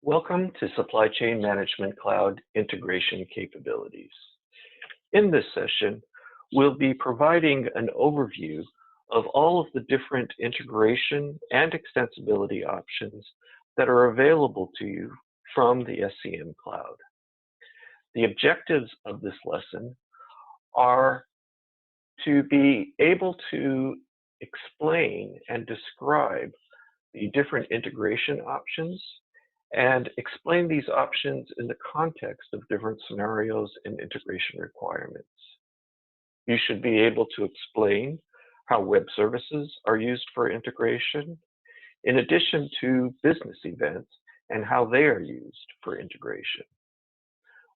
Welcome to Supply Chain Management Cloud Integration Capabilities. In this session, we'll be providing an overview of all of the different integration and extensibility options that are available to you from the SCM Cloud. The objectives of this lesson are to be able to explain and describe the different integration options and explain these options in the context of different scenarios and integration requirements. You should be able to explain how web services are used for integration, in addition to business events and how they are used for integration.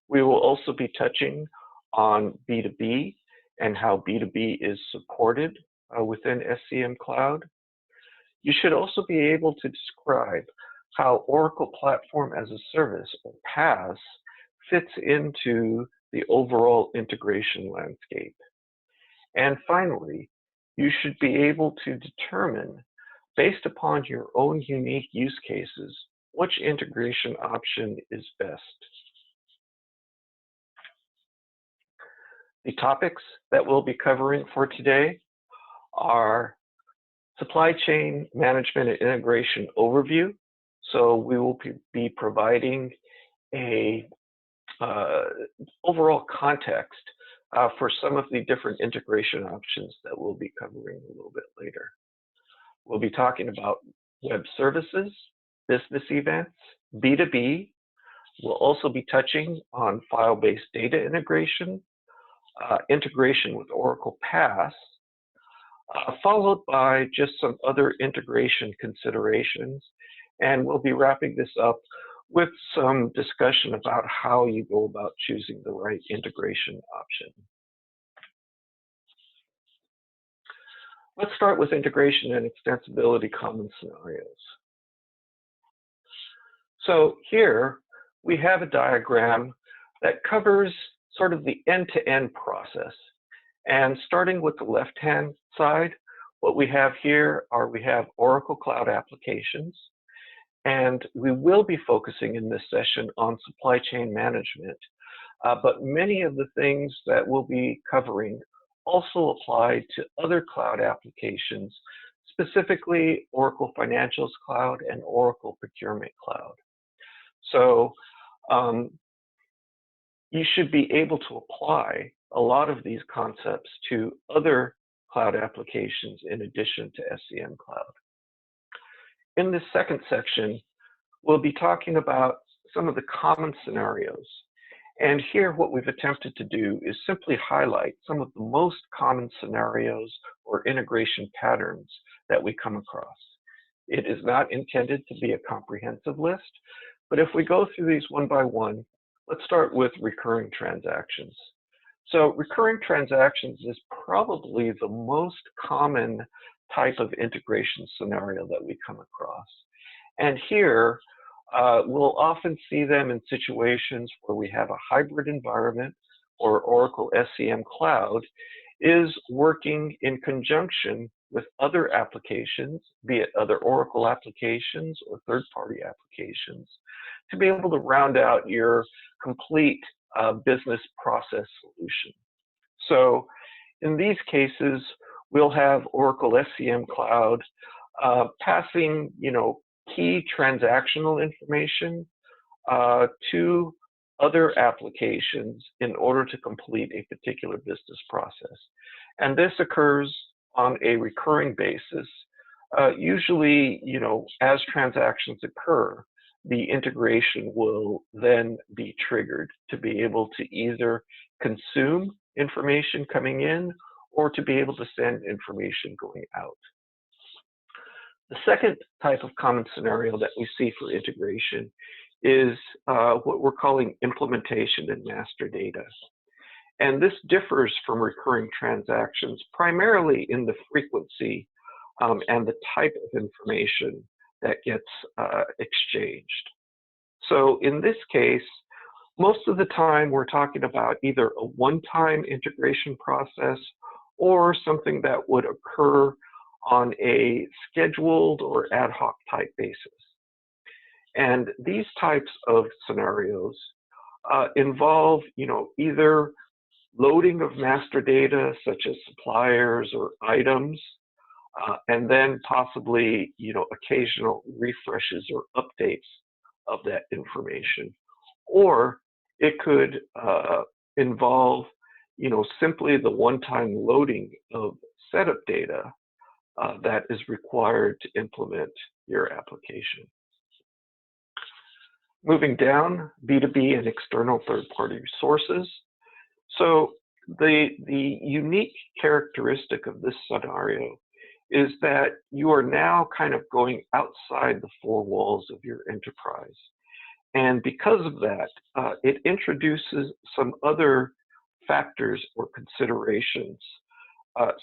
We will also be touching on B2B and how B2B is supported within SCM Cloud. You should also be able to describe how Oracle Platform as a Service, or PaaS, fits into the overall integration landscape. And finally, you should be able to determine, based upon your own unique use cases, which integration option is best. The topics that we'll be covering for today are supply chain management and integration overview. So we will be providing a overall context for some of the different integration options that we'll be covering a little bit later. We'll be talking about web services, business events, B2B. We'll also be touching on file-based data integration, integration with Oracle PaaS, followed by just some other integration considerations. And we'll be wrapping this up with some discussion about how you go about choosing the right integration option. Let's start with integration and extensibility common scenarios. So here we have a diagram that covers sort of the end-to-end process. And starting with the left-hand side, what we have here are we have Oracle Cloud applications. And we will be focusing in this session on supply chain management, but many of the things that we'll be covering also apply to other cloud applications, specifically Oracle Financials Cloud and Oracle Procurement Cloud. So you should be able to apply a lot of these concepts to other cloud applications in addition to SCM Cloud. In this second section, we'll be talking about some of the common scenarios. And here what we've attempted to do is simply highlight some of the most common scenarios or integration patterns that we come across. It is not intended to be a comprehensive list, but if we go through these one by one, let's start with recurring transactions. So recurring transactions is probably the most common type of integration scenario that we come across. And here, we'll often see them in situations where we have a hybrid environment or Oracle SCM Cloud is working in conjunction with other applications, be it other Oracle applications or third-party applications, to be able to round out your complete business process solution. So in these cases, we'll have Oracle SCM Cloud passing, key transactional information to other applications in order to complete a particular business process. And this occurs on a recurring basis. Usually, as transactions occur, the integration will then be triggered to be able to either consume information coming in or to be able to send information going out. The second type of common scenario that we see for integration is what we're calling implementation and master data. And this differs from recurring transactions primarily in the frequency and the type of information that gets exchanged. So in this case, most of the time we're talking about either a one-time integration process or something that would occur on a scheduled or ad hoc type basis. And these types of scenarios involve, either loading of master data, such as suppliers or items, and then possibly, occasional refreshes or updates of that information. Or it could involve, simply the one-time loading of setup data that is required to implement your application. Moving down, B2B and external third-party sources. So the unique characteristic of this scenario is that you are now kind of going outside the four walls of your enterprise. And because of that, it introduces some other factors or considerations.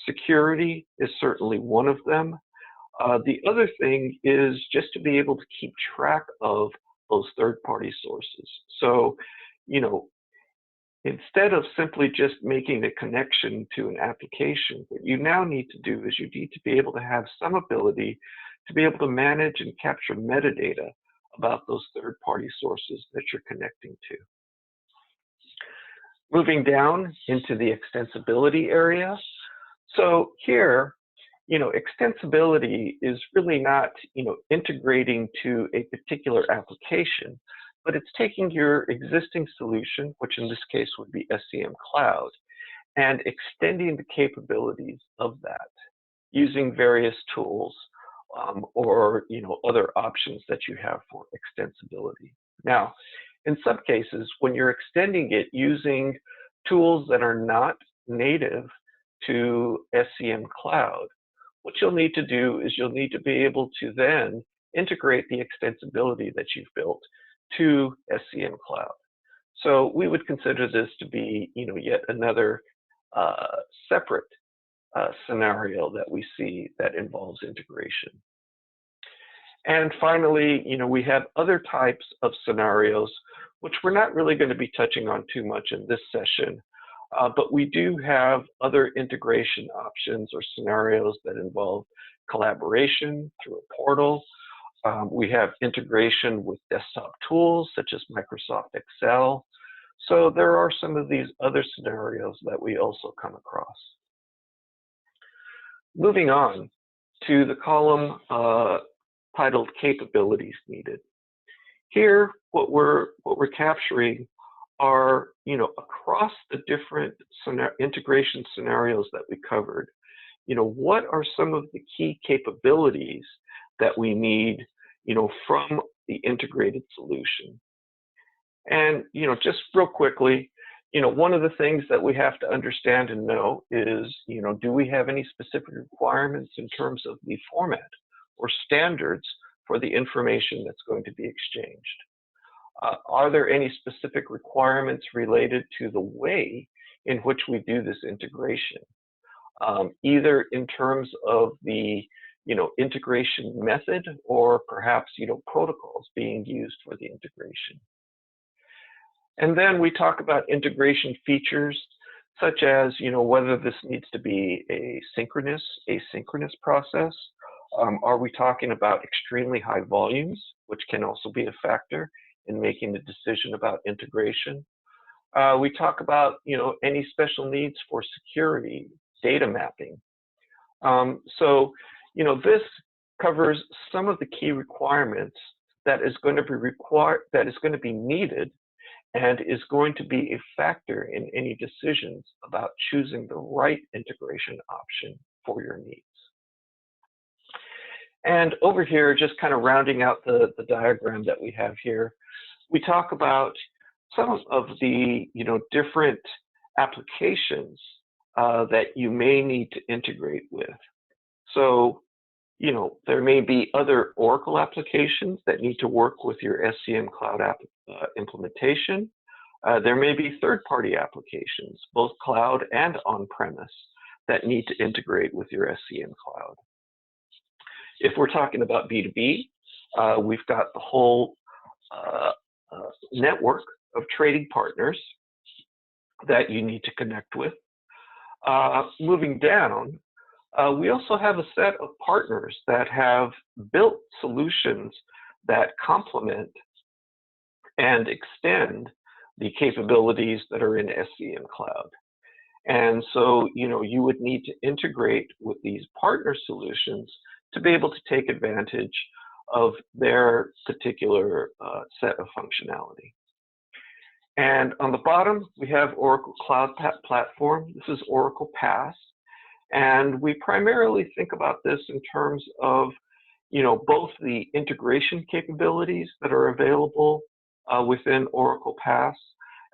Security is certainly one of them. The other thing is just to be able to keep track of those third-party sources. So, instead of simply just making a connection to an application, what you now need to do is you need to be able to have some ability to be able to manage and capture metadata about those third-party sources that you're connecting to. Moving down into the extensibility area. So here, extensibility is really not, integrating to a particular application, but it's taking your existing solution, which in this case would be SCM Cloud, and extending the capabilities of that using various tools or other options that you have for extensibility. Now, in some cases, when you're extending it using tools that are not native to SCM Cloud, what you'll need to do is you'll need to be able to then integrate the extensibility that you've built to SCM Cloud. So we would consider this to be, yet another separate scenario that we see that involves integration. And finally, we have other types of scenarios, which we're not really going to be touching on too much in this session, but we do have other integration options or scenarios that involve collaboration through a portal. We have integration with desktop tools such as Microsoft Excel. So there are some of these other scenarios that we also come across. Moving on to the column titled Capabilities Needed. Here, what we're capturing are, across the different integration scenarios that we covered, what are some of the key capabilities that we need, from the integrated solution. And, just real quickly, one of the things that we have to understand and know is, do we have any specific requirements in terms of the format or standards for the information that's going to be exchanged? Are there any specific requirements related to the way in which we do this integration? Either in terms of the integration method or perhaps protocols being used for the integration. And then we talk about integration features such as whether this needs to be a synchronous, asynchronous process. Are we talking about extremely high volumes, which can also be a factor in making the decision about integration? We talk about any special needs for security, data mapping. So this covers some of the key requirements that is going to be needed and is going to be a factor in any decisions about choosing the right integration option for your needs. And over here, just kind of rounding out the diagram that we have here, we talk about some of the different applications that you may need to integrate with. So, there may be other Oracle applications that need to work with your SCM Cloud implementation. There may be third-party applications, both cloud and on-premise, that need to integrate with your SCM Cloud. If we're talking about B2B, we've got the whole network of trading partners that you need to connect with. Moving down, we also have a set of partners that have built solutions that complement and extend the capabilities that are in SCM Cloud. And so, you would need to integrate with these partner solutions to be able to take advantage of their particular set of functionality. And on the bottom, we have Oracle Cloud Platform. This is Oracle PaaS. And we primarily think about this in terms of, both the integration capabilities that are available within Oracle PaaS,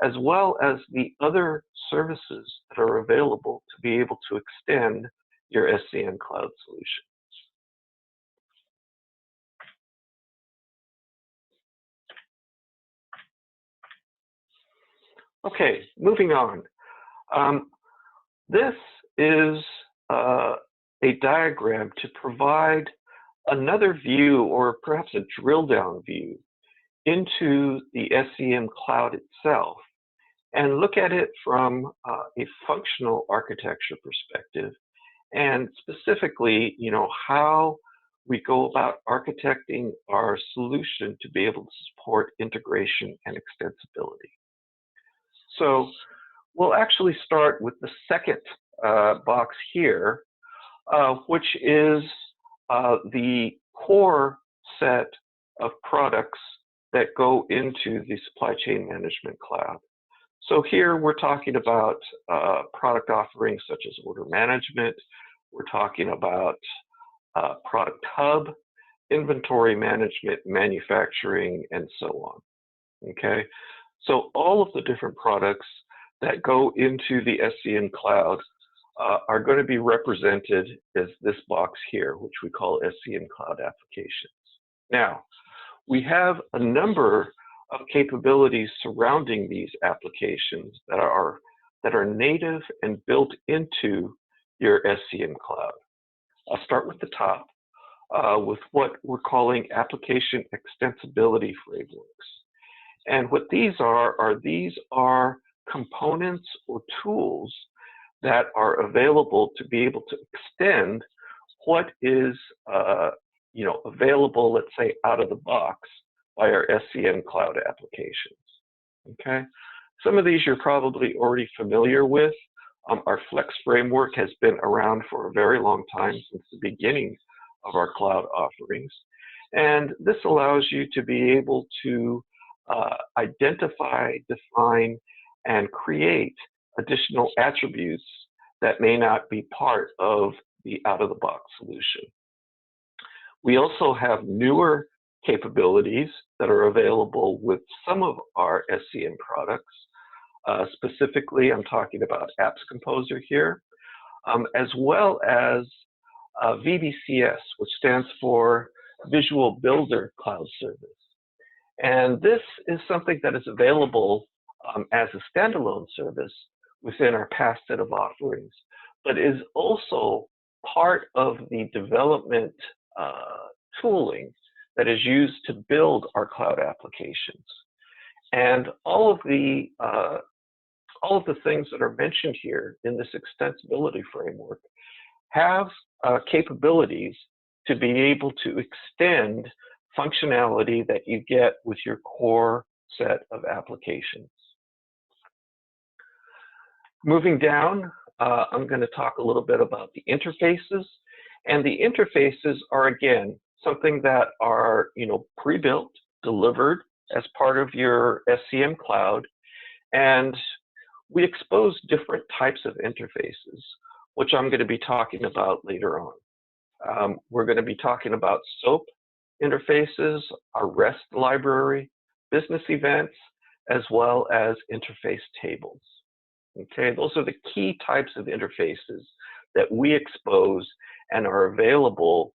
as well as the other services that are available to be able to extend your SCM Cloud solution. Okay, moving on. This is a diagram to provide another view, or perhaps a drill down view, into the SCM Cloud itself, and look at it from a functional architecture perspective, and specifically, how we go about architecting our solution to be able to support integration and extensibility. So we'll actually start with the second box here, which is the core set of products that go into the supply chain management cloud. So here we're talking about product offerings such as order management. We're talking about product hub, inventory management, manufacturing, and so on. Okay, so all of the different products that go into the SCM Cloud are going to be represented as this box here, which we call SCM Cloud Applications. Now, we have a number of capabilities surrounding these applications that are native and built into your SCM Cloud. I'll start with the top with what we're calling application extensibility frameworks. And what these are components or tools that are available to be able to extend what is available, let's say, out of the box by our SCM Cloud applications. Okay, some of these you're probably already familiar with. Our Flex framework has been around for a very long time, since the beginning of our cloud offerings. And this allows you to be able to identify, define, and create additional attributes that may not be part of the out-of-the-box solution. We also have newer capabilities that are available with some of our SCM products. Specifically, I'm talking about Apps Composer here, as well as VBCS, which stands for Visual Builder Cloud Service. And this is something that is available as a standalone service within our PaaS set of offerings, but is also part of the development tooling that is used to build our cloud applications. And all of the things that are mentioned here in this extensibility framework have capabilities to be able to extend functionality that you get with your core set of applications. Moving down, I'm going to talk a little bit about the interfaces. And the interfaces are, again, something that are pre-built, delivered as part of your SCM Cloud. And we expose different types of interfaces, which I'm going to be talking about later on. We're going to be talking about SOAP interfaces, our REST library, business events, as well as interface tables. Okay, those are the key types of interfaces that we expose and are available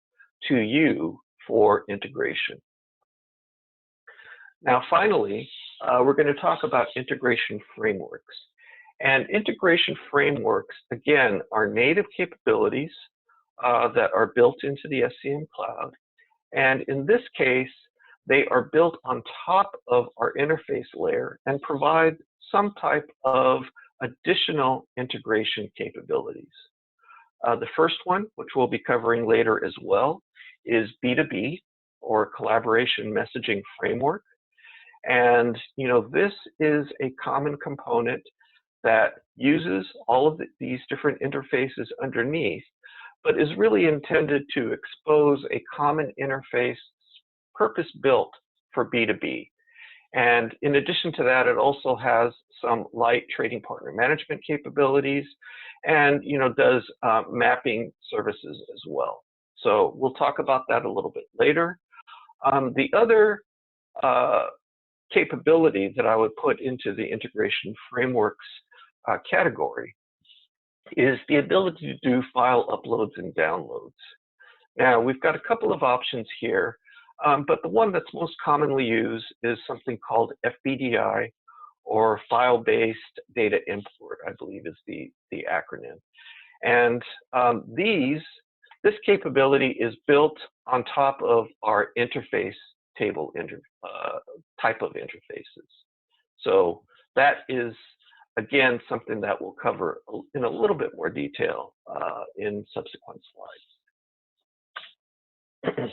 to you for integration. Now, finally, we're going to talk about integration frameworks. And integration frameworks, again, are native capabilities that are built into the SCM Cloud. And in this case, they are built on top of our interface layer and provide some type of additional integration capabilities. The first one, which we'll be covering later as well, is B2B, or collaboration messaging framework. And this is a common component that uses all of these different interfaces underneath, but is really intended to expose a common interface purpose-built for B2B. And in addition to that, it also has some light trading partner management capabilities and does mapping services as well. So we'll talk about that a little bit later. The other capability that I would put into the integration frameworks category is the ability to do file uploads and downloads. Now, we've got a couple of options here, but the one that's most commonly used is something called FBDI, or File-Based Data Import, I believe is the acronym. And this capability is built on top of our interface table type of interfaces. So that is, again, something that we'll cover in a little bit more detail in subsequent slides.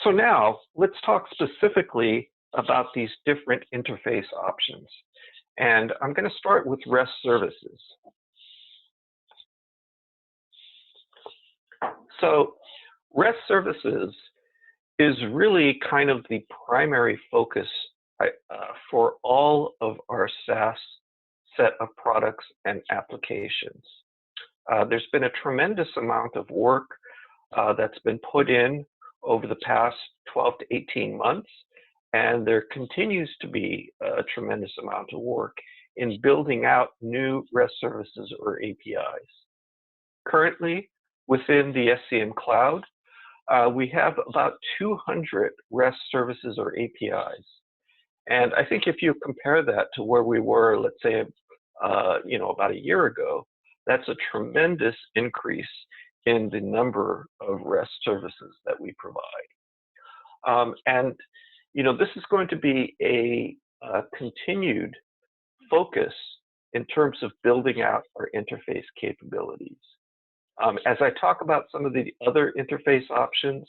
So now let's talk specifically about these different interface options. And I'm going to start with REST services. So REST services is really kind of the primary focus for all of our SaaS set of products and applications. There's been a tremendous amount of work that's been put in over the past 12 to 18 months, and there continues to be a tremendous amount of work in building out new REST services or APIs. Currently, within the SCM Cloud, we have about 200 REST services or APIs. And I think if you compare that to where we were, let's say, about a year ago, that's a tremendous increase in the number of REST services that we provide. And this is going to be a continued focus in terms of building out our interface capabilities. As I talk about some of the other interface options,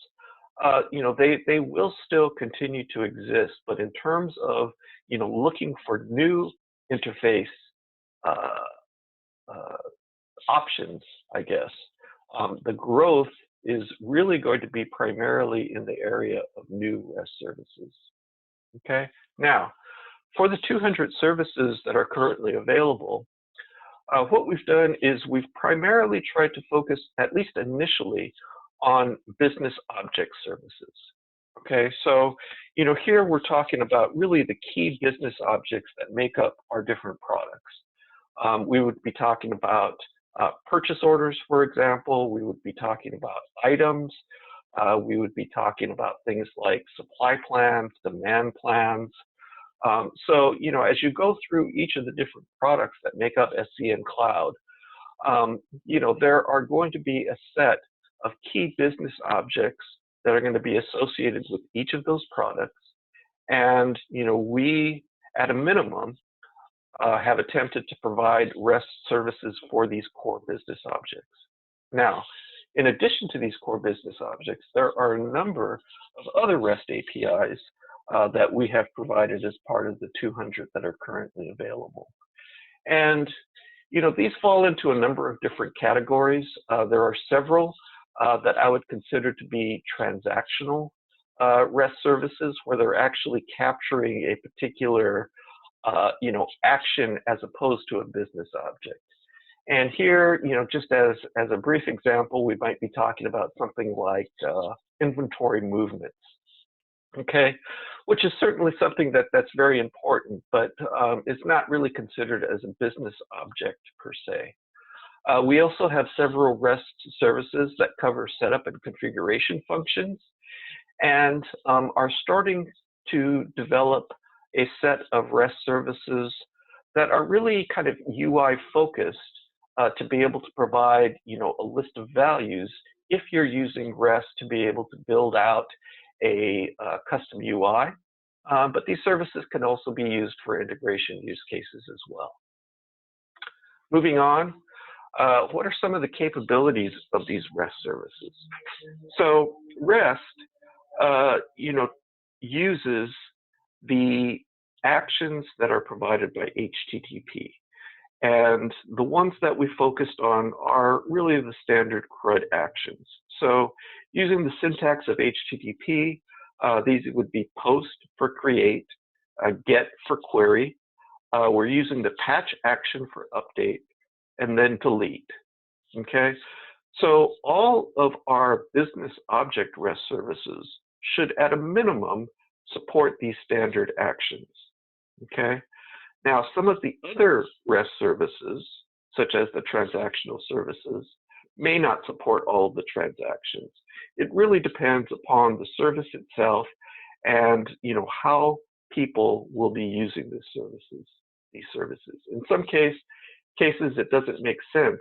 they will still continue to exist, but in terms of looking for new interface options, I guess, the growth is really going to be primarily in the area of new REST services. Okay, now for the 200 services that are currently available, what we've done is we've primarily tried to focus, at least initially, on business object services. Okay, so here we're talking about really the key business objects that make up our different products. We would be talking about purchase orders, for example. We would be talking about items. We would be talking about things like supply plans, demand plans. So, as you go through each of the different products that make up SCM Cloud, there are going to be a set of key business objects that are going to be associated with each of those products. And, we, at a minimum, have attempted to provide REST services for these core business objects. Now, in addition to these core business objects, there are a number of other REST APIs that we have provided as part of the 200 that are currently available. And, these fall into a number of different categories. There are several that I would consider to be transactional REST services, where they're actually capturing a particular action as opposed to a business object. And here, just as a brief example, we might be talking about something like inventory movements, okay, which is certainly something that's very important, but is not really considered as a business object per se. We also have several REST services that cover setup and configuration functions, and are starting to develop a set of REST services that are really kind of UI focused to be able to provide, a list of values if you're using REST to be able to build out a custom UI. But these services can also be used for integration use cases as well. Moving on, what are some of the capabilities of these REST services? So REST uses the actions that are provided by HTTP. And the ones that we focused on are really the standard CRUD actions. So using the syntax of HTTP, these would be post for create, get for query. We're using the patch action for update, and then delete. Okay, so all of our business object REST services should, at a minimum, support these standard actions. Okay, now some of the other REST services, such as the transactional services, may not support all of the transactions. It really depends upon the service itself and how people will be using these services. In some cases, it doesn't make sense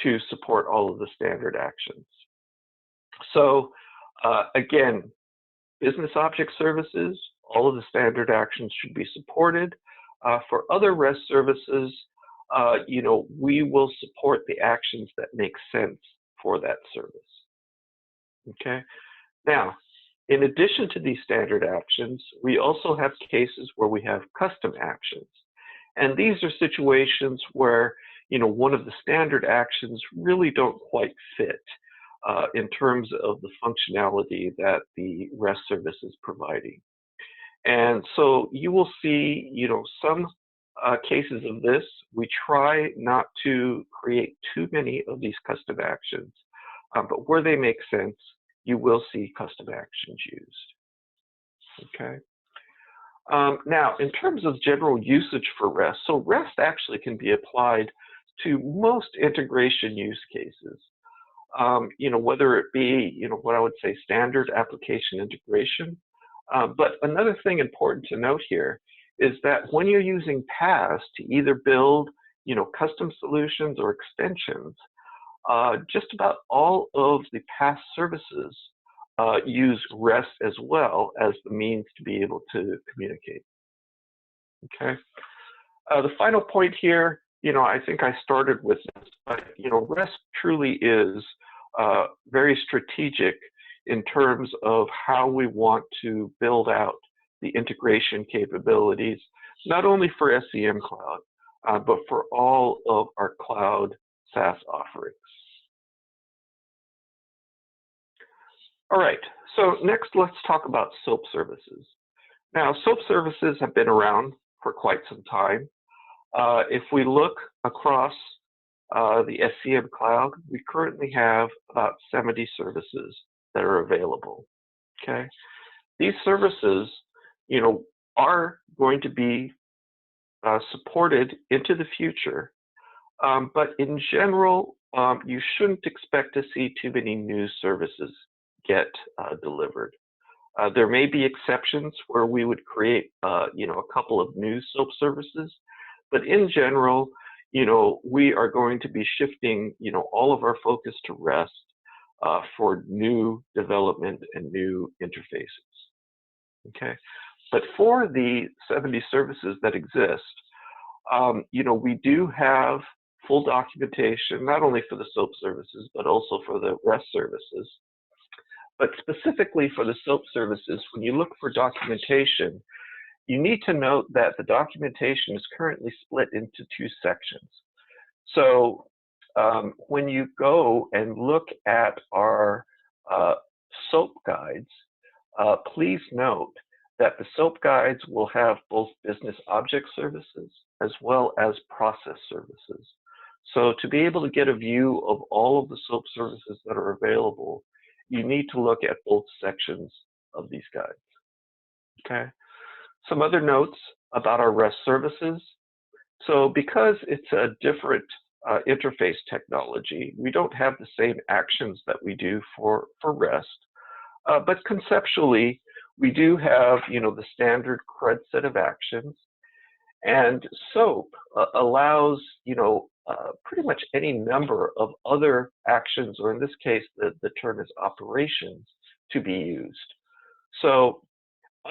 to support all of the standard actions. So again, business object services, all of the standard actions should be supported. For other REST services, we will support the actions that make sense for that service. Okay. Now, in addition to these standard actions, we also have cases where we have custom actions. And these are situations where, one of the standard actions really don't quite fit in terms of the functionality that the REST service is providing. And so you will see, some cases of this. We try not to create too many of these custom actions, but where they make sense, you will see custom actions used. Okay. Now, in terms of general usage for REST, so REST actually can be applied to most integration use cases. Whether it be, what I would say standard application integration. But another thing important to note here is that when you're using PaaS to either build, custom solutions or extensions, just about all of the PaaS services use REST as well as the means to be able to communicate. Okay. The final point here, I think I started with this, but REST truly is very strategic in terms of how we want to build out the integration capabilities, not only for SCM Cloud, but for all of our cloud SaaS offerings. All right, so next let's talk about SOAP services. Now, SOAP services have been around for quite some time. If we look across the SCM Cloud, we currently have about 70 services that are available. Okay, these services, are going to be supported into the future, but in general, you shouldn't expect to see too many new services get delivered. There may be exceptions where we would create, a couple of new SOAP services, but in general, we are going to be shifting, all of our focus to REST for new development and new interfaces. Okay, but for the 70 services that exist, we do have full documentation, not only for the SOAP services, but also for the REST services. But specifically for the SOAP services, when you look for documentation, you need to note that the documentation is currently split into two sections. So when you go and look at our SOAP guides, please note that the SOAP guides will have both business object services as well as process services. So to be able to get a view of all of the SOAP services that are available, you need to look at both sections of these guides. Okay. Some other notes about our REST services. So because it's a different interface technology, we don't have the same actions that we do for REST. But conceptually, we do have, the standard CRUD set of actions. And SOAP allows, pretty much any number of other actions, or in this case, the term is operations, to be used. So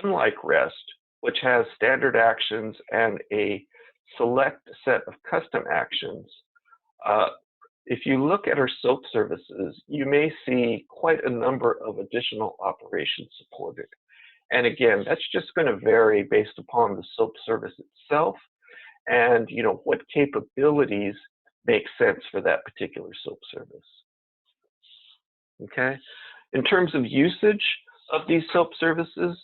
unlike REST, which has standard actions and a select set of custom actions, if you look at our SOAP services, you may see quite a number of additional operations supported. And again, that's just going to vary based upon the SOAP service itself and what capabilities make sense for that particular SOAP service. Okay. In terms of usage of these SOAP services,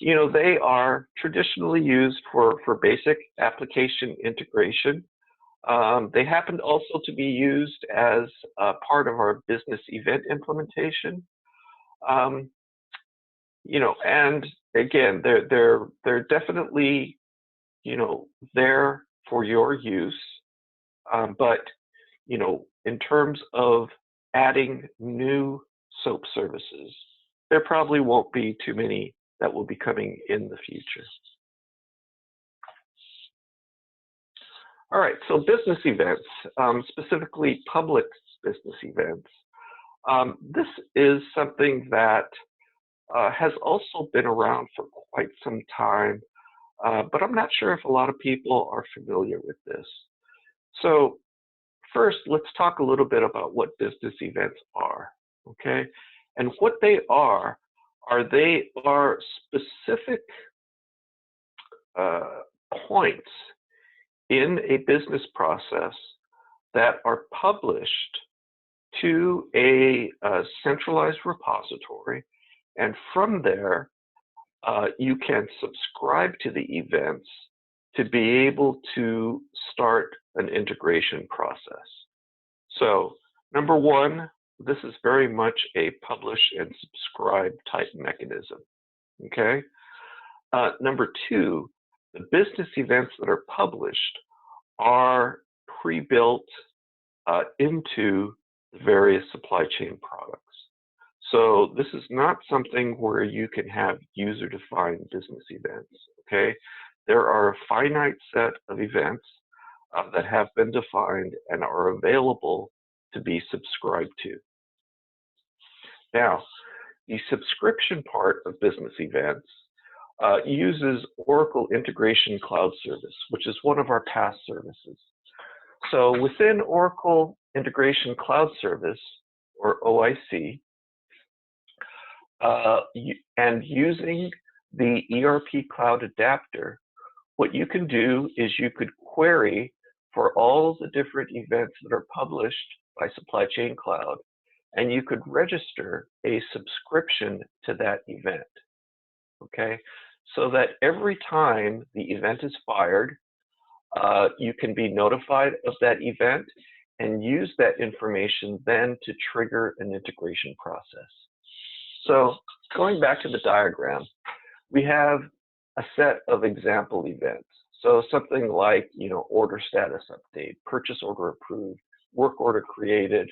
they are traditionally used for basic application integration. They happen also to be used as part of our business event implementation. And again, they're definitely there for your use. But in terms of adding new SOAP services, there probably won't be too many that will be coming in the future. All right, so business events, specifically public business events. This is something that has also been around for quite some time, but I'm not sure if a lot of people are familiar with this. So first, let's talk a little bit about what business events are, okay? And what they are they are specific points in a business process that are published to a centralized repository, and from there, you can subscribe to the events to be able to start an integration process. So, number one, this is very much a publish and subscribe type mechanism, okay? Number two, the business events that are published are pre-built into various supply chain products. So this is not something where you can have user-defined business events, okay? There are a finite set of events that have been defined and are available to be subscribed to. Now, the subscription part of business events uses Oracle Integration Cloud Service, which is one of our PaaS services. So within Oracle Integration Cloud Service, or OIC, and using the ERP Cloud Adapter, what you can do is you could query for all the different events that are published by Supply Chain Cloud, and you could register a subscription to that event, okay? So that every time the event is fired, you can be notified of that event and use that information then to trigger an integration process. So going back to the diagram, we have a set of example events. So something like, order status update, purchase order approved, work order created,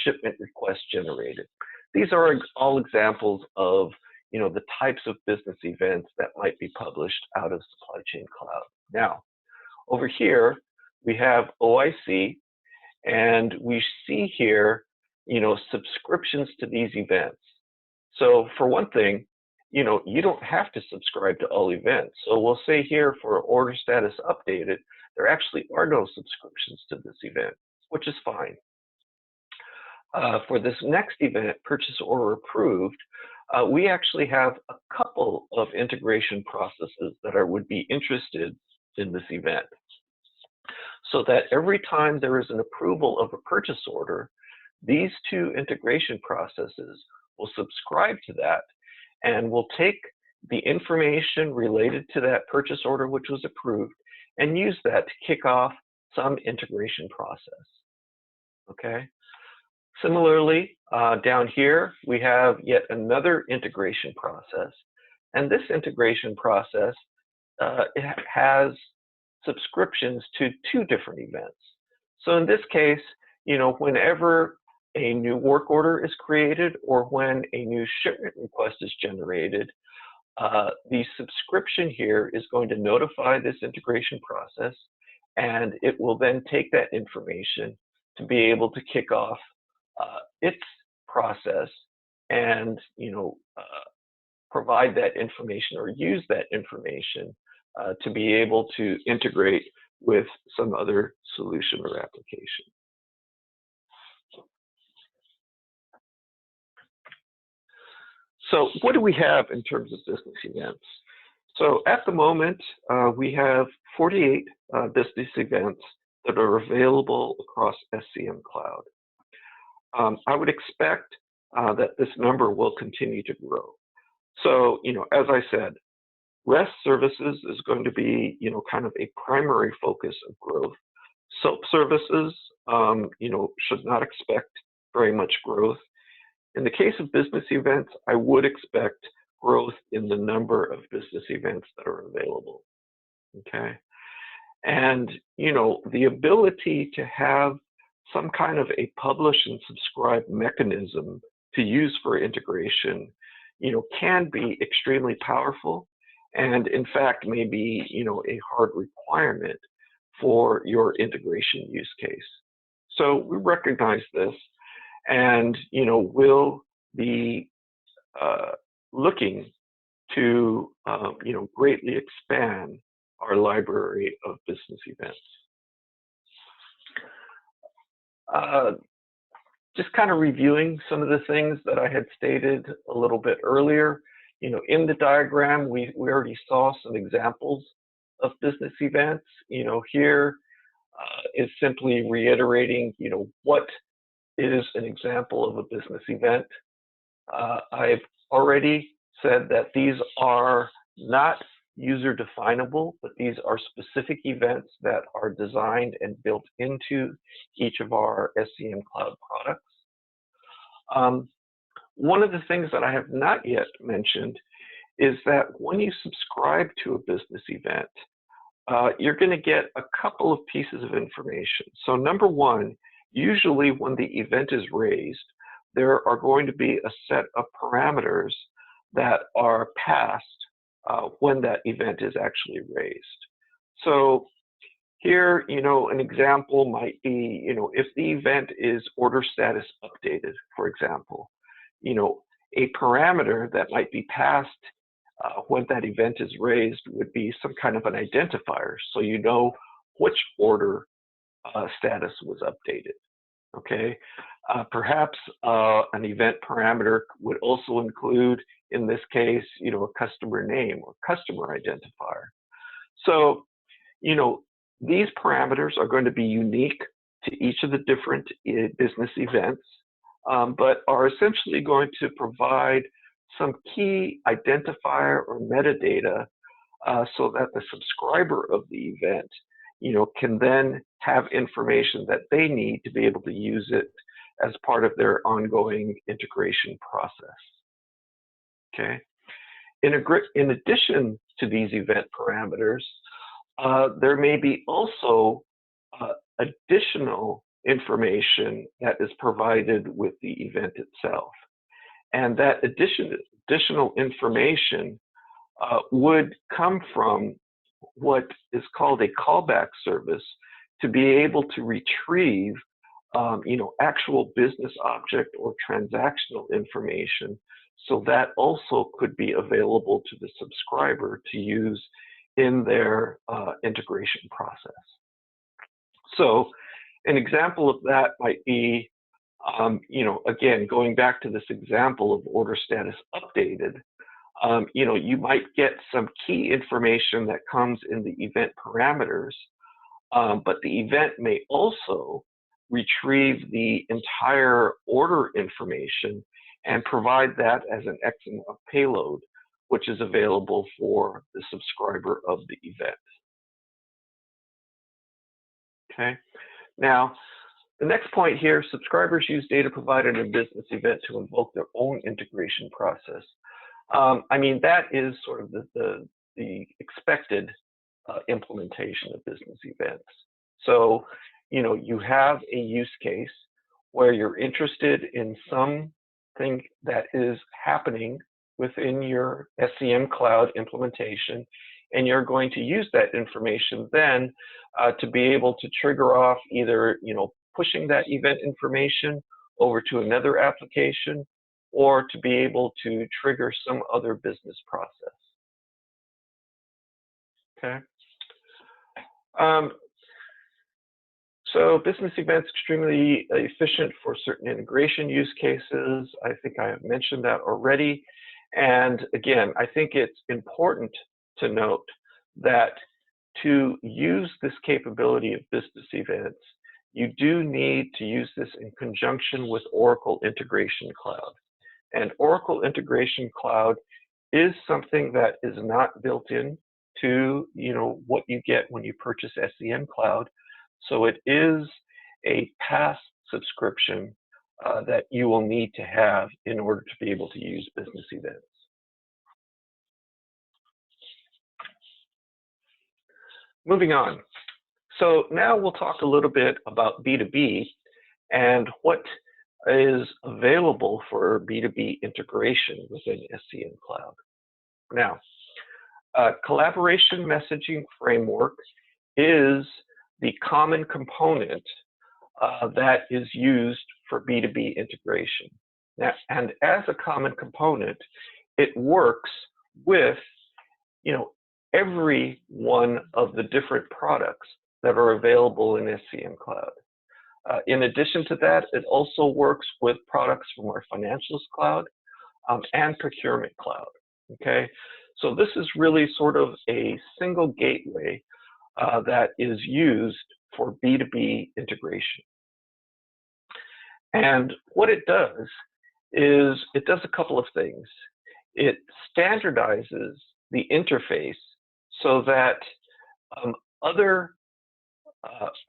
shipment request generated. These are all examples of, the types of business events that might be published out of Supply Chain Cloud. Now, over here, we have OIC, and we see here, subscriptions to these events. So for one thing, you don't have to subscribe to all events. So we'll say here for order status updated, there actually are no subscriptions to this event, which is fine. For this next event, purchase order approved, we actually have a couple of integration processes that would be interested in this event. So that every time there is an approval of a purchase order, these two integration processes will subscribe to that and will take the information related to that purchase order which was approved and use that to kick off some integration process, okay? Similarly, down here, we have yet another integration process, and this integration process it has subscriptions to two different events. So in this case, whenever a new work order is created or when a new shipment request is generated, the subscription here is going to notify this integration process, and it will then take that information to be able to kick off its process and provide that information or use that information to be able to integrate with some other solution or application. So what do we have in terms of business events? So at the moment, we have 48 business events that are available across SCM Cloud. I would expect that this number will continue to grow. So, as I said, REST services is going to be, kind of a primary focus of growth. SOAP services, should not expect very much growth. In the case of business events, I would expect growth in the number of business events that are available, okay? And, the ability to have some kind of a publish and subscribe mechanism to use for integration, can be extremely powerful, and in fact may be, a hard requirement for your integration use case. So we recognize this, and will be looking to greatly expand our library of business events. Just kind of reviewing some of the things that I had stated a little bit earlier. In the diagram, we already saw some examples of business events. Here is simply reiterating, what is an example of a business event. I've already said that these are not user definable, but these are specific events that are designed and built into each of our SCM Cloud products. One of the things that I have not yet mentioned is that when you subscribe to a business event, you're going to get a couple of pieces of information. So number one, usually when the event is raised, there are going to be a set of parameters that are passed when that event is actually raised. So here, an example might be, if the event is order status updated, for example, a parameter that might be passed when that event is raised would be some kind of an identifier, so you know which order status was updated. Okay, perhaps an event parameter would also include, in this case, a customer name or customer identifier. So, these parameters are going to be unique to each of the different business events, but are essentially going to provide some key identifier or metadata so that the subscriber of the event can then have information that they need to be able to use it as part of their ongoing integration process. Okay. In addition to these event parameters, there may be also additional information that is provided with the event itself. And that additional information would come from what is called a callback service to be able to retrieve actual business object or transactional information, so that also could be available to the subscriber to use in their integration process. So an example of that might be, again, going back to this example of order status updated, you might get some key information that comes in the event parameters, but the event may also retrieve the entire order information and provide that as an XML payload, which is available for the subscriber of the event. Okay. Now, the next point here, subscribers use data provided in a business event to invoke their own integration process. I mean, that is sort of the expected implementation of business events. So, you have a use case where you're interested in something that is happening within your SCM Cloud implementation, and you're going to use that information then to be able to trigger off either, pushing that event information over to another application, or to be able to trigger some other business process. Okay. So business events extremely efficient for certain integration use cases. I think I have mentioned that already. And again, I think it's important to note that to use this capability of business events, you do need to use this in conjunction with Oracle Integration Cloud. And Oracle Integration Cloud is something that is not built in to what you get when you purchase SCM Cloud. So it is a PaaS subscription that you will need to have in order to be able to use business events. Moving on. So now we'll talk a little bit about B2B and what is available for B2B integration within SCM Cloud. Now, collaboration messaging framework is the common component that is used for B2B integration. Now, and as a common component, it works with every one of the different products that are available in SCM Cloud. In addition to that, it also works with products from our Financials Cloud and Procurement Cloud. Okay, so this is really sort of a single gateway that is used for B2B integration. And what it does is it does a couple of things. It standardizes the interface so that other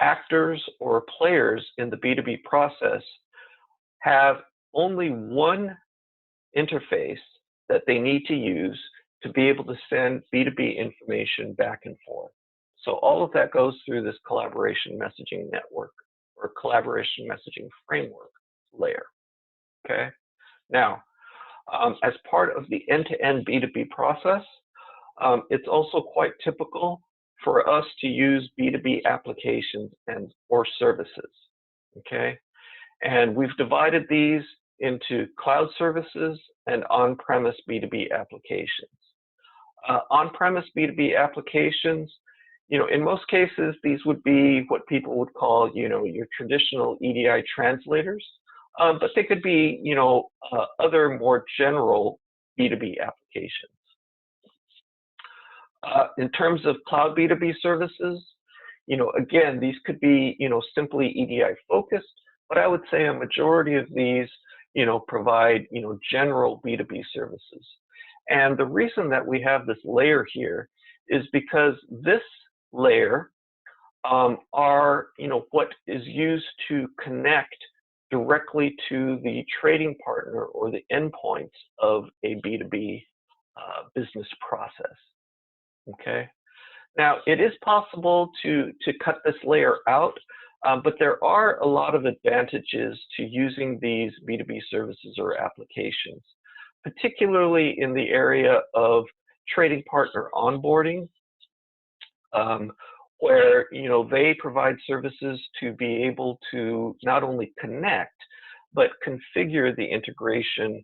actors or players in the B2B process have only one interface that they need to use to be able to send B2B information back and forth. So all of that goes through this collaboration messaging network or collaboration messaging framework layer. Okay. Now, as part of the end-to-end B2B process, it's also quite typical for us to use B2B applications or services. Okay. And we've divided these into cloud services and on-premise B2B applications. On-premise B2B applications, in most cases, these would be what people would call, your traditional EDI translators, but they could be, other more general B2B applications. In terms of cloud B2B services, again, these could be, simply EDI focused, but I would say a majority of these, provide, general B2B services. And the reason that we have this layer here is because this layer are, what is used to connect directly to the trading partner or the endpoints of a B2B business process. Okay. Now, it is possible to cut this layer out, but there are a lot of advantages to using these B2B services or applications, particularly in the area of trading partner onboarding, where they provide services to be able to not only connect, but configure the integration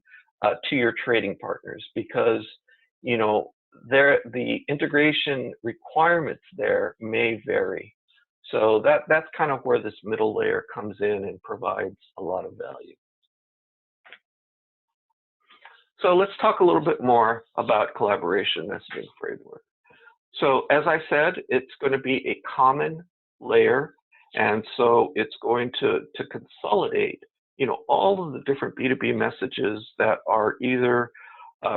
to your trading partners, because the integration requirements there may vary. So that's kind of where this middle layer comes in and provides a lot of value. So let's talk a little bit more about collaboration messaging framework. So as I said, it's going to be a common layer, and so it's going to consolidate all of the different B2B messages that are either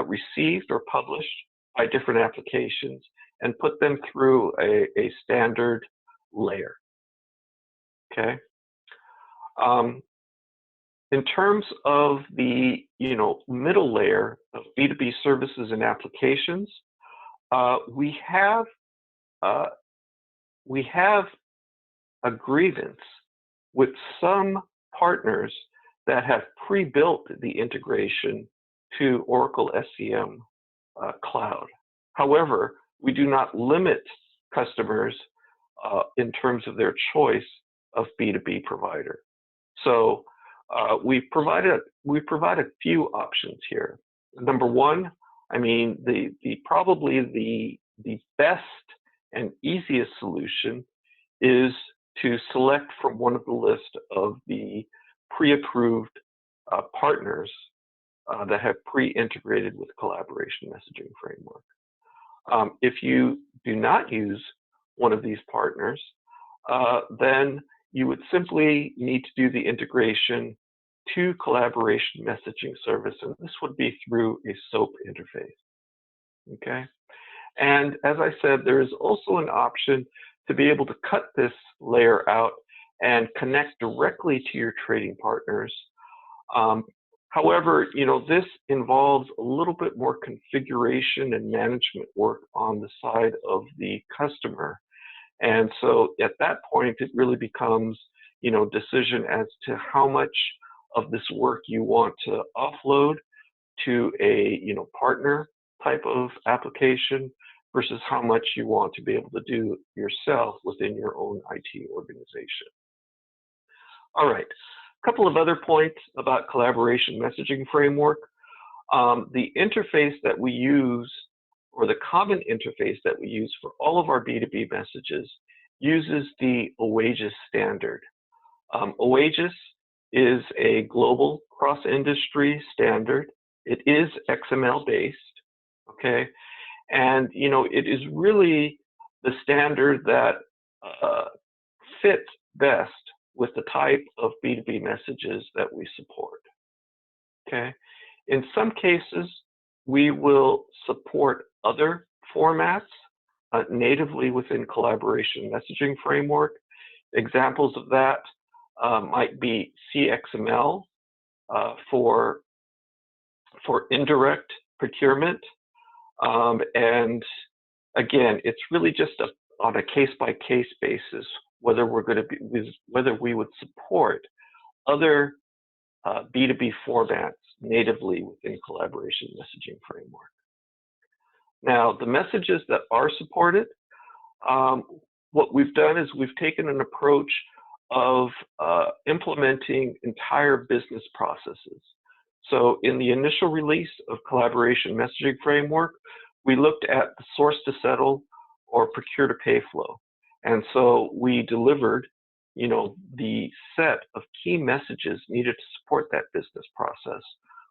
received or published by different applications and put them through a standard layer. Okay. In terms of the middle layer of B2B services and applications, we have a grievance with some partners that have pre-built the integration to Oracle SCM Cloud. However, we do not limit customers in terms of their choice of B2B provider. So we provide a few options here. Number one, I mean, probably the best and easiest solution is to select from one of the list of the pre-approved partners that have pre-integrated with collaboration messaging framework. If you do not use one of these partners, then you would simply need to do the integration to collaboration messaging service, and this would be through a SOAP interface, okay? And as I said, there is also an option to be able to cut this layer out and connect directly to your trading partners. However, this involves a little bit more configuration and management work on the side of the customer. And so at that point, it really becomes, decision as to how much of this work you want to offload to a, partner type of application versus how much you want to be able to do yourself within your own IT organization. All right, a couple of other points about collaboration messaging framework. The interface that we use, or the common interface that we use for all of our B2B messages, uses the OASIS standard. OASIS is a global cross-industry standard. It is XML based, okay? And, it is really the standard that fits best with the type of B2B messages that we support, okay? In some cases, we will support other formats natively within collaboration messaging framework. Examples of that might be CXML for indirect procurement. And again, it's really just on a case-by-case basis whether we would support other B2B formats natively within collaboration messaging framework. Now, the messages that are supported, what we've done is we've taken an approach of implementing entire business processes. So in the initial release of collaboration messaging framework, we looked at the source to settle or procure to pay flow. And so we delivered, the set of key messages needed to support that business process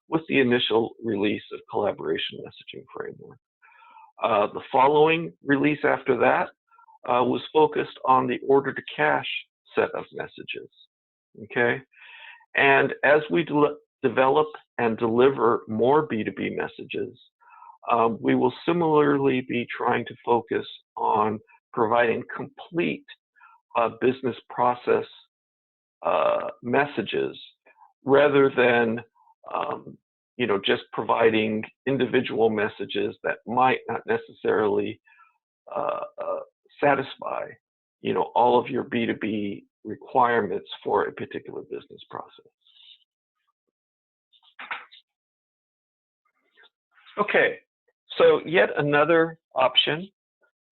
with the initial release of collaboration messaging framework. The following release after that was focused on the order to cash set of messages, okay? And as we develop and deliver more B2B messages, we will similarly be trying to focus on providing complete business process messages rather than just providing individual messages that might not necessarily satisfy all of your B2B requirements for a particular business process. Okay, so yet another option,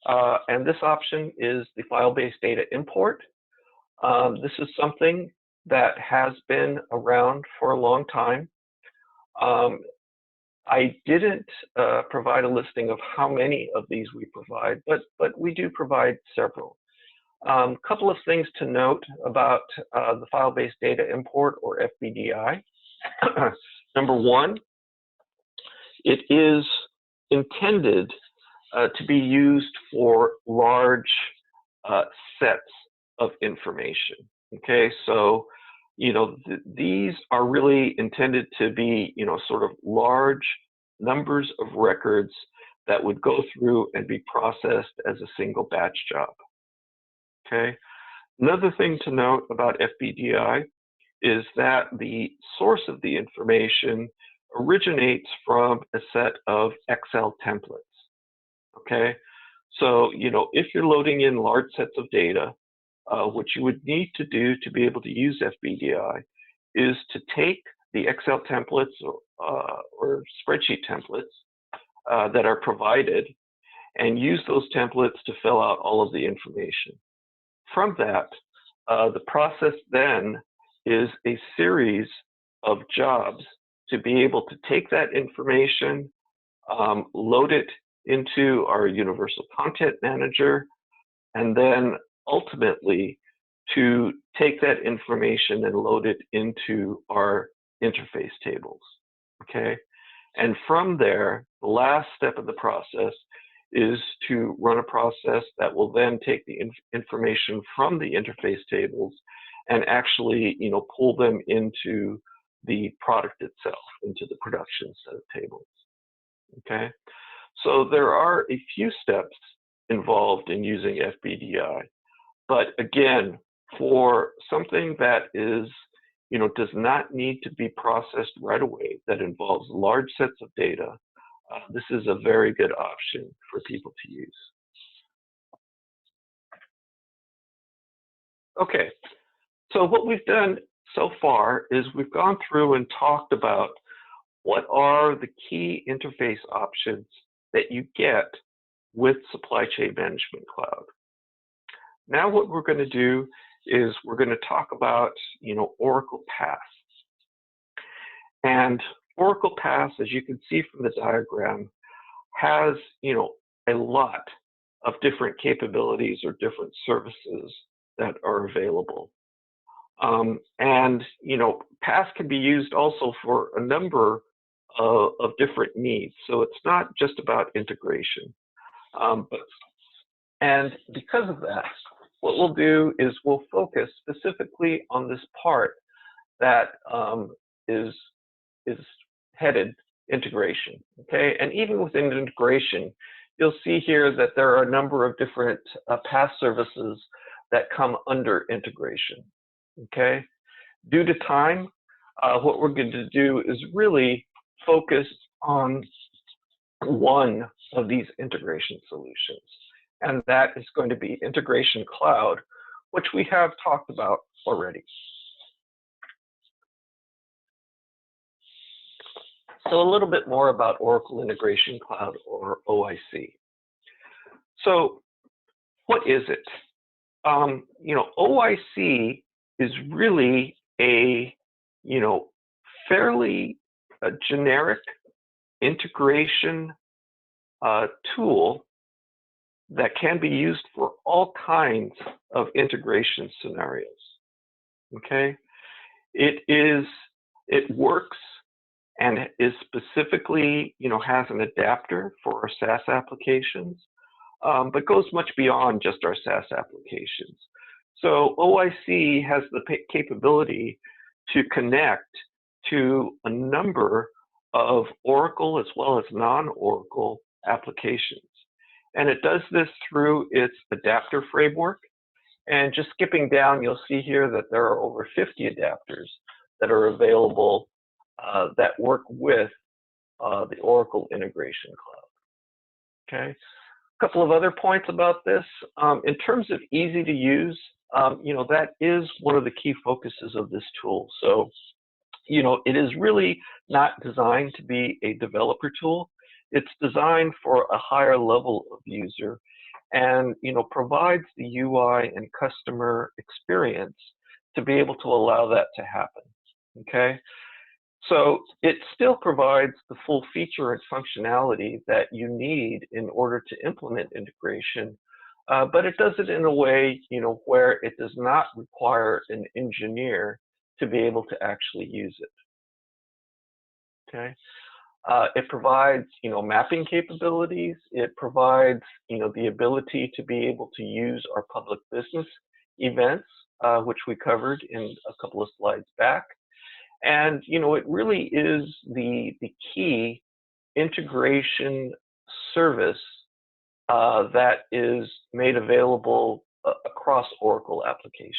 and this option is the file-based data import. This is something that has been around for a long time. I didn't provide a listing of how many of these we provide, but we do provide several. Couple of things to note about the file-based data import, or FBDI. Number one, it is intended to be used for large sets of information. Okay, so these are really intended to be sort of large numbers of records that would go through and be processed as a single batch job. Okay, another thing to note about FBDI is that the source of the information originates from a set of Excel templates. Okay, so if you're loading in large sets of data, what you would need to do to be able to use FBDI is to take the Excel templates or spreadsheet templates that are provided and use those templates to fill out all of the information. From that, the process then is a series of jobs to be able to take that information, load it into our Universal Content Manager, and then ultimately to take that information and load it into our interface tables. okay? And from there, the last step of the process is to run a process that will then take the information from the interface tables and actually, pull them into the product itself, into the production set of tables, okay? So there are a few steps involved in using FBDI, but again, for something that is, does not need to be processed right away, that involves large sets of data, this is a very good option for people to use. Okay, so what we've done so far is we've gone through and talked about what are the key interface options that you get with Supply Chain Management Cloud. Now what we're going to do is we're going to talk about, Oracle PaaS. And Oracle PaaS, as you can see from the diagram, has, a lot of different capabilities or different services that are available. And, PaaS can be used also for a number of different needs. So it's not just about integration. And because of that, what we'll do is we'll focus specifically on this part that is headed integration, okay? And even within integration, you'll see here that there are a number of different PaaS services that come under integration, okay? Due to time, what we're going to do is really focus on one of these integration solutions, and that is going to be Integration Cloud, which we have talked about already. So a little bit more about Oracle Integration Cloud, or OIC. So what is it? OIC is really a, fairly generic integration tool that can be used for all kinds of integration scenarios, okay? It works and is specifically, has an adapter for our SaaS applications, but goes much beyond just our SaaS applications. So OIC has the capability to connect to a number of Oracle as well as non-Oracle applications. And it does this through its adapter framework. And just skipping down, you'll see here that there are over 50 adapters that are available that work with the Oracle Integration Cloud. Okay. A couple of other points about this. In terms of easy to use, that is one of the key focuses of this tool. So, it is really not designed to be a developer tool. It's designed for a higher level of user and, provides the UI and customer experience to be able to allow that to happen, okay? So it still provides the full feature and functionality that you need in order to implement integration, but it does it in a way, where it does not require an engineer to be able to actually use it, okay? It provides, mapping capabilities. It provides, the ability to be able to use our public business events, which we covered in a couple of slides back. And, it really is the key integration service that is made available across Oracle applications.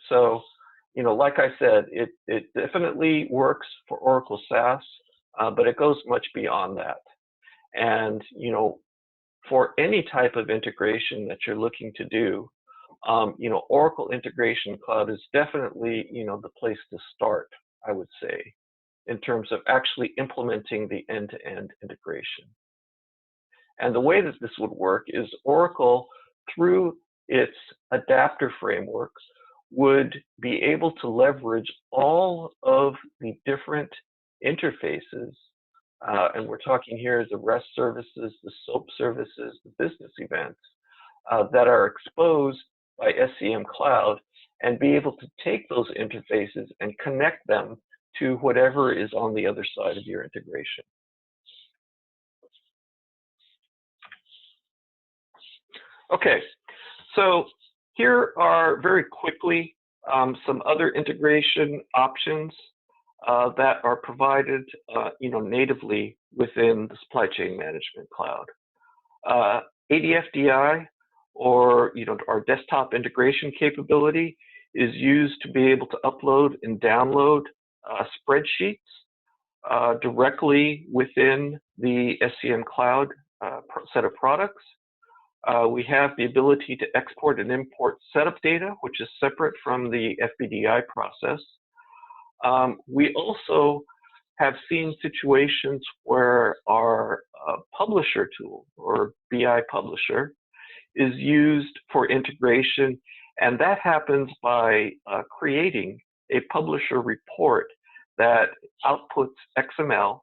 So, like I said, it definitely works for Oracle SaaS, but it goes much beyond that. And, for any type of integration that you're looking to do, Oracle Integration Cloud is definitely, the place to start, I would say, in terms of actually implementing the end-to-end integration. And the way that this would work is Oracle, through its adapter frameworks, would be able to leverage all of the different interfaces, and we're talking here the REST services, the SOAP services, the business events, that are exposed by SCM Cloud, and be able to take those interfaces and connect them to whatever is on the other side of your integration. Okay, so here are very quickly some other integration options that are provided, natively within the supply chain management cloud. ADFDI, or our desktop integration capability, is used to be able to upload and download spreadsheets directly within the SCM Cloud set of products. We have the ability to export and import setup data, which is separate from the FBDI process. We also have seen situations where our publisher tool, or BI publisher, is used for integration, and that happens by creating a publisher report that outputs XML,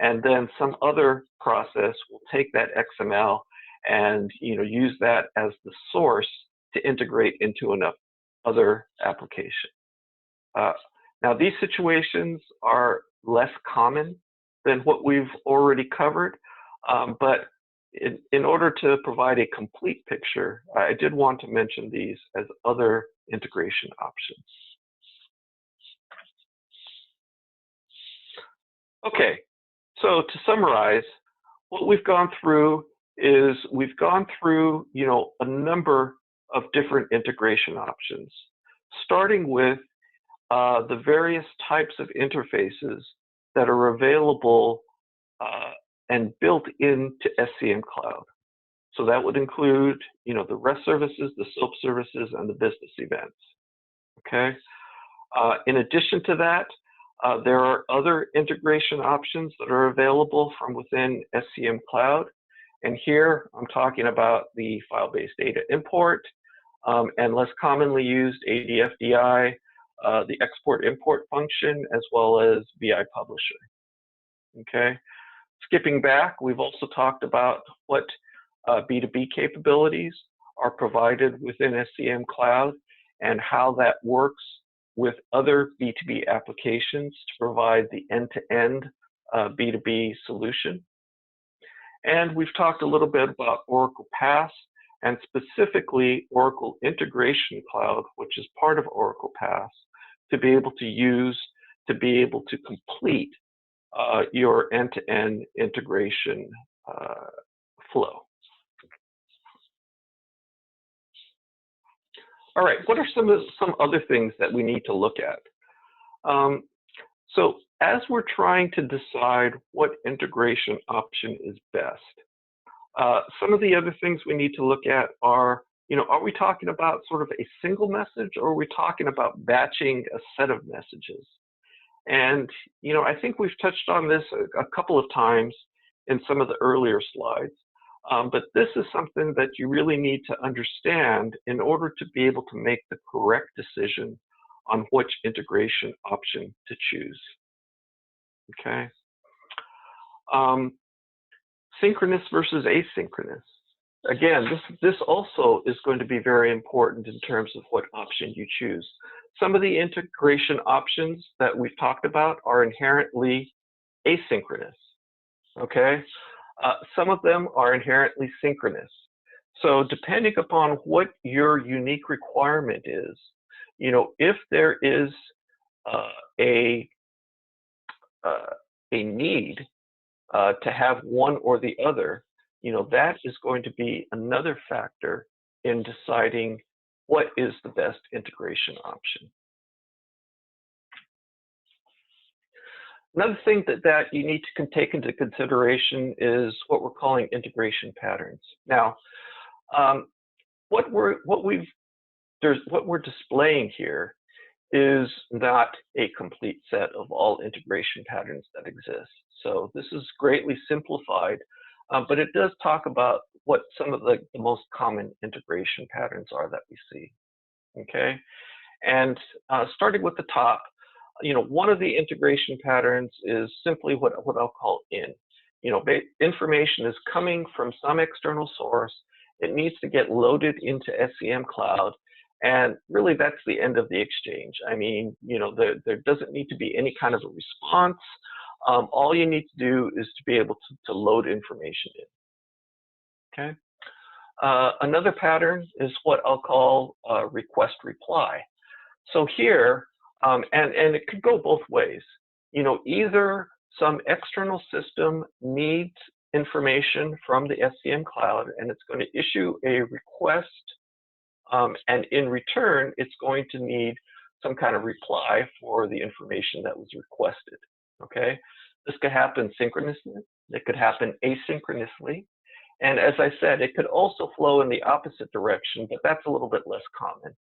and then some other process will take that XML and use that as the source to integrate into another application. Now, these situations are less common than what we've already covered, but in order to provide a complete picture, I did want to mention these as other integration options. Okay, so to summarize, what we've gone through is we've gone through, a number of different integration options, starting with the various types of interfaces that are available and built into SCM Cloud. So that would include, the REST services, the SOAP services, and the business events. Okay. In addition to that, there are other integration options that are available from within SCM Cloud. And here I'm talking about the file-based data import, and less commonly used ADFDI, the export-import function, as well as BI Publisher. Okay. Skipping back, we've also talked about what B2B capabilities are provided within SCM Cloud and how that works with other B2B applications to provide the end-to-end B2B solution. And we've talked a little bit about Oracle PaaS, and specifically Oracle Integration Cloud, which is part of Oracle PaaS, to be able to use to be able to complete your end-to-end integration flow. All right, what are some other things that we need to look at? So as we're trying to decide what integration option is best, some of the other things we need to look at are, are we talking about sort of a single message, or are we talking about batching a set of messages? And, I think we've touched on this a couple of times in some of the earlier slides, but this is something that you really need to understand in order to be able to make the correct decision on which integration option to choose. Okay. Synchronous versus asynchronous. Again, this also is going to be very important in terms of what option you choose. Some of the integration options that we've talked about are inherently asynchronous, okay? Some of them are inherently synchronous. So depending upon what your unique requirement is, if there is a need to have one or the other, that is going to be another factor in deciding what is the best integration option. Another thing that you need to take into consideration is what we're calling integration patterns. Now, what we're displaying here is not a complete set of all integration patterns that exist. So this is greatly simplified, but it does talk about what some of the most common integration patterns are that we see. Okay, and starting with the top, one of the integration patterns is simply what I'll call in. Information is coming from some external source. It needs to get loaded into SCM Cloud, And really, that's the end of the exchange. I mean, there doesn't need to be any kind of a response. All you need to do is to be able to load information in. Okay. Another pattern is what I'll call request reply. So here, and it could go both ways. Either some external system needs information from the SCM cloud, and it's going to issue a request, and in return, it's going to need some kind of reply for the information that was requested. Okay, this could happen synchronously. It could happen asynchronously. And as I said, it could also flow in the opposite direction, but that's a little bit less common.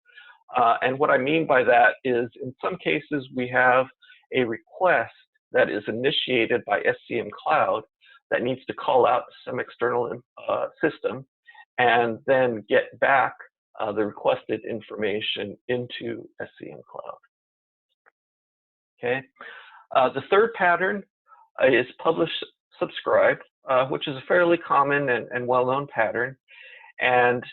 And what I mean by that is, in some cases, we have a request that is initiated by SCM Cloud that needs to call out some external system and then get back the requested information into SCM Cloud. Okay. The third pattern is publish subscribe, which is a fairly common and well-known pattern. And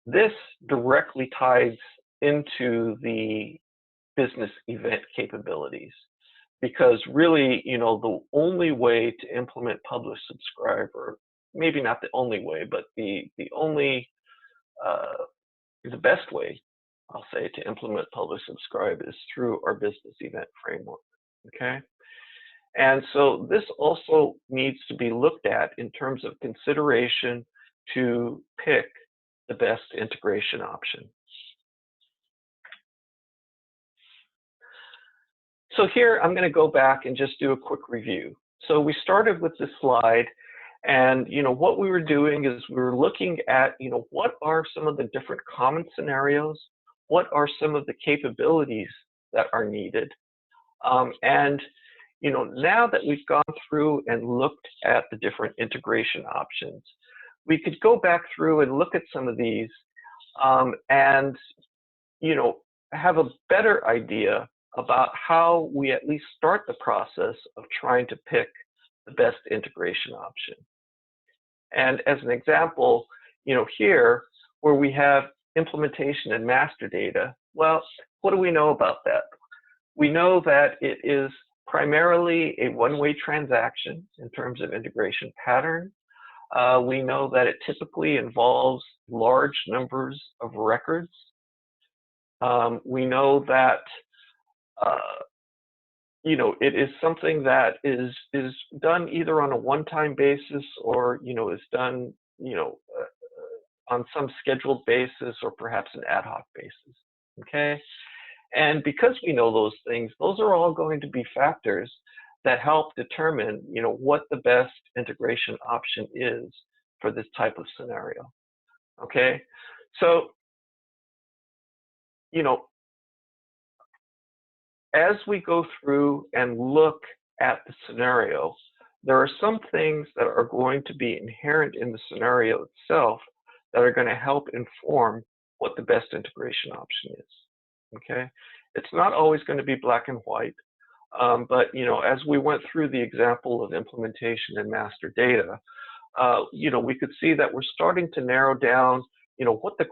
this directly ties into the business event capabilities, because really, the only way to implement publish subscribe, or maybe not the only way, but the best way, I'll say, to implement publish subscribe is through our business event framework. Okay. And so this also needs to be looked at in terms of consideration to pick the best integration option. So here I'm going to go back and just do a quick review. So we started with this slide, and what we were doing is we were looking at what are some of the different common scenarios, what are some of the capabilities that are needed, and now that we've gone through and looked at the different integration options, we could go back through and look at some of these and have a better idea about how we at least start the process of trying to pick the best integration option. And as an example, here where we have implementation and master data, well, what do we know about that? We know that it is primarily a one-way transaction in terms of integration pattern. We know that it typically involves large numbers of records. We know that it is something that is done either on a one-time basis or is done on some scheduled basis or perhaps an ad hoc basis. Okay. And because we know those things, those are all going to be factors that help determine, what the best integration option is for this type of scenario. Okay, so, as we go through and look at the scenario, there are some things that are going to be inherent in the scenario itself that are going to help inform what the best integration option is. Okay, it's not always going to be black and white, but as we went through the example of implementation and master data, we could see that we're starting to narrow down, what the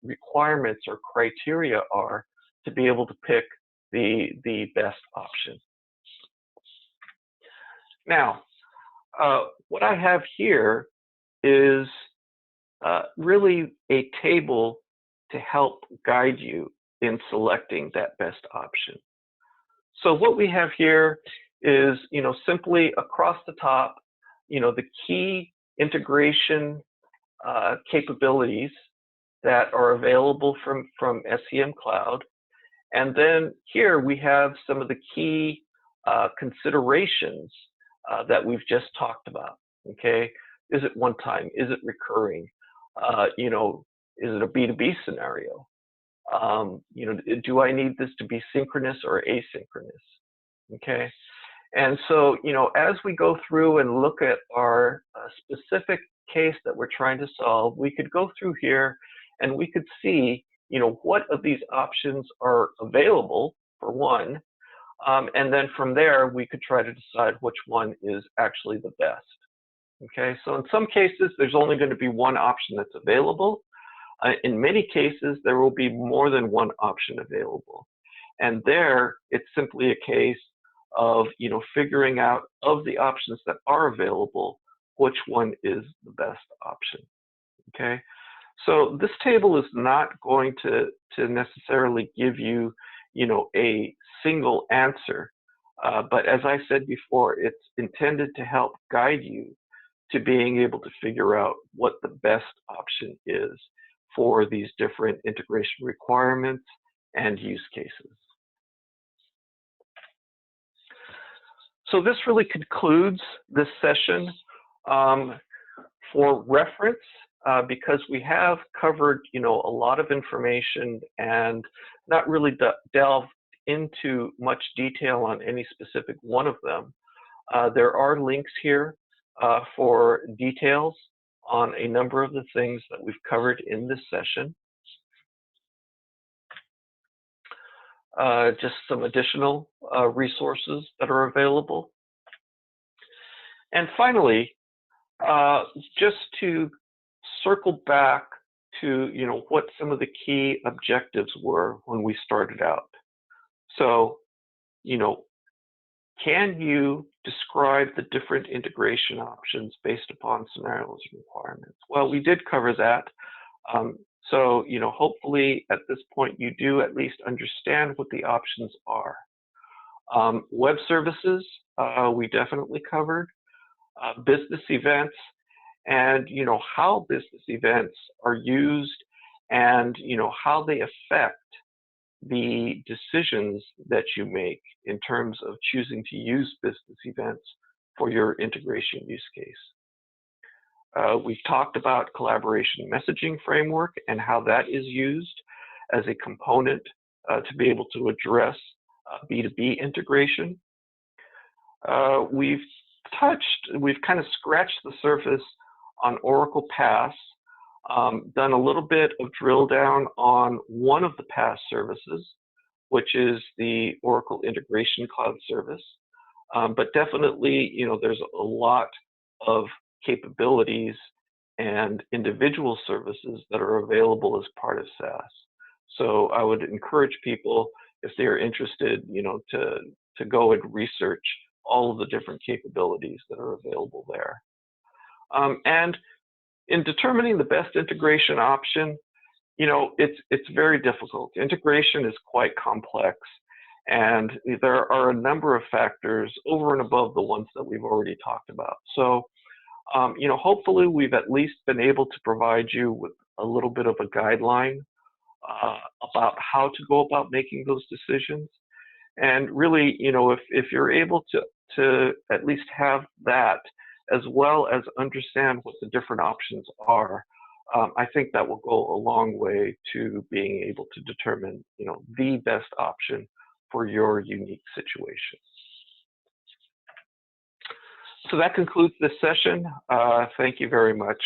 requirements or criteria are to be able to pick the best option. Now, what I have here is really a table to help guide you in selecting that best option. So what we have here is, simply across the top, the key integration capabilities that are available from SCM Cloud. And then here we have some of the key considerations that we've just talked about. Okay, is it one time? Is it recurring? Is it a B2B scenario? Do I need this to be synchronous or asynchronous? Okay, and so as we go through and look at our specific case that we're trying to solve, we could go through here and we could see what of these options are available for one, and then from there we could try to decide which one is actually the best. Okay, so in some cases there's only going to be one option that's available. In many cases, there will be more than one option available. And there, it's simply a case of figuring out of the options that are available, which one is the best option. Okay, so this table is not going to necessarily give you a single answer, but as I said before, it's intended to help guide you to being able to figure out what the best option is for these different integration requirements and use cases. So this really concludes this session. For reference, because we have covered a lot of information and not really delved into much detail on any specific one of them, there are links here for details on a number of the things that we've covered in this session. Just some additional resources that are available. And finally, just to circle back to what some of the key objectives were when we started out. So, can you describe the different integration options based upon scenarios and requirements? Well, we did cover that. So, hopefully at this point you do at least understand what the options are. Web services, we definitely covered. Business events, and how business events are used, and how they affect the decisions that you make in terms of choosing to use business events for your integration use case. We've talked about collaboration messaging framework and how that is used as a component to be able to address B2B integration. We've kind of scratched the surface on Oracle PaaS, done a little bit of drill down on one of the PaaS services, which is the Oracle Integration Cloud service. But definitely, there's a lot of capabilities and individual services that are available as part of SaaS. So I would encourage people, if they're interested, to go and research all of the different capabilities that are available there. And in determining the best integration option, it's very difficult. Integration is quite complex, and there are a number of factors over and above the ones that we've already talked about. So, hopefully we've at least been able to provide you with a little bit of a guideline about how to go about making those decisions. And really, if you're able to at least have that, as well as understand what the different options are, I think that will go a long way to being able to determine, the best option for your unique situation. So that concludes this session. Thank you very much.